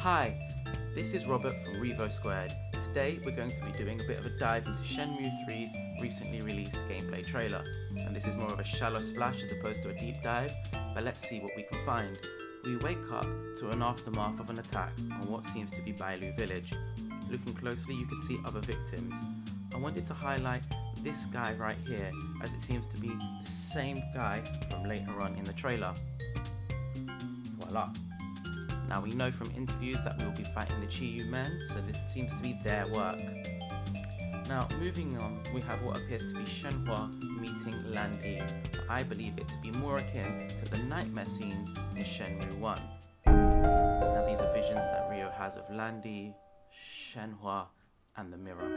Hi, this is Robert from Revo Squared. Today we're going to be doing a bit of a dive into Shenmue 3's recently released gameplay trailer. And this is more of a shallow splash as opposed to a deep dive, but let's see what we can find. We wake up to an aftermath of an attack on what seems to be Bailu village. Looking closely you can see other victims. I wanted to highlight this guy right here as it seems to be the same guy from later on in the trailer. Voila. Now we know from interviews that we will be fighting the Chiyu men, so this seems to be their work. Now moving on, we have what appears to be Shenhua meeting Landi. I believe it to be more akin to the nightmare scenes in Shenmue 1. Now these are visions that Ryo has of Landi, Shenhua and the mirror.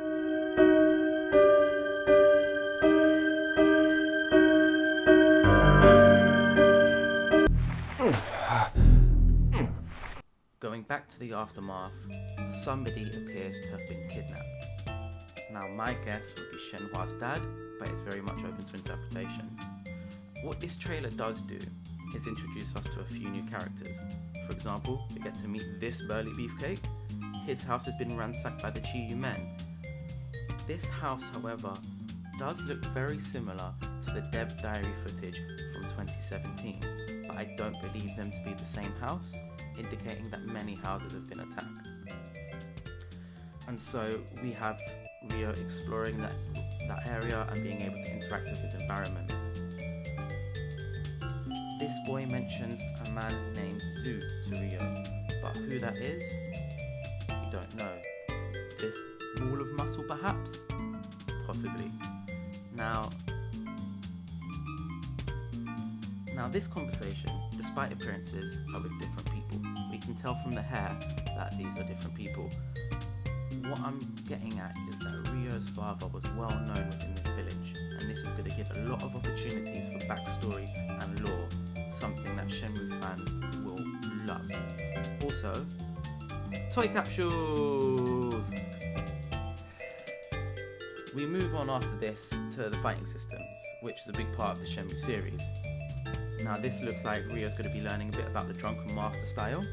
Going back to the aftermath, somebody appears to have been kidnapped. Now my guess would be Shenhua's dad, but it's very much open to interpretation. What this trailer does do is introduce us to a few new characters. For example, we get to meet this burly beefcake. His house has been ransacked by the Chiyu men. This house, however, does look very similar to the dev diary footage from 2017, but I don't believe them to be the same house, indicating that many houses have been attacked. And so we have Ryo exploring that area and being able to interact with his environment. This boy mentions a man named Zu to Ryo, but who that is, we don't know. This wall of muscle perhaps? Possibly. Now this conversation, despite appearances, are with different people. We can tell from the hair that these are different people. What I'm getting at is that Ryo's father was well known within this village, and this is going to give a lot of opportunities for backstory and lore, something that Shenmue fans will love. Also, toy capsules! We move on after this to the fighting systems, which is a big part of the Shenmue series. Now this looks like Ryo's going to be learning a bit about the Drunken Master style.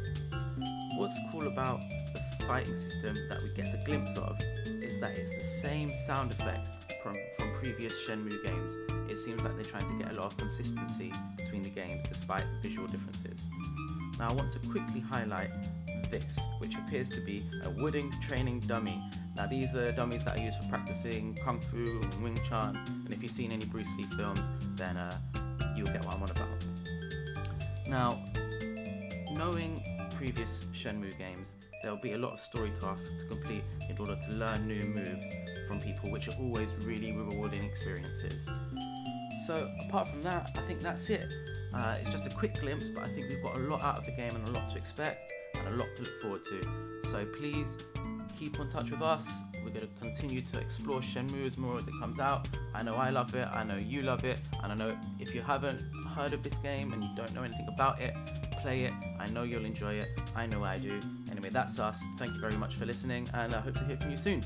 What's cool about the fighting system that we get a glimpse of is that it's the same sound effects from previous Shenmue games. It seems like they're trying to get a lot of consistency between the games despite visual differences. Now I want to quickly highlight this, which appears to be a wooden training dummy. Now these are dummies that are used for practicing Kung Fu and Wing Chun, and if you've seen any Bruce Lee films, then you'll get what I'm on about. Now, knowing previous Shenmue games, there'll be a lot of story tasks to complete in order to learn new moves from people, which are always really rewarding experiences. So apart from that, I think that's it. It's just a quick glimpse, but I think we've got a lot out of the game and a lot to expect and a lot to look forward to. So please keep in touch with us. We're going to continue to explore Shenmue as more as it comes out. I know I love it, I know you love it, and I know if you haven't heard of this game and you don't know anything about it, play it. I know you'll enjoy it. I know I do. Anyway, that's us. Thank you very much for listening, and I hope to hear from you soon.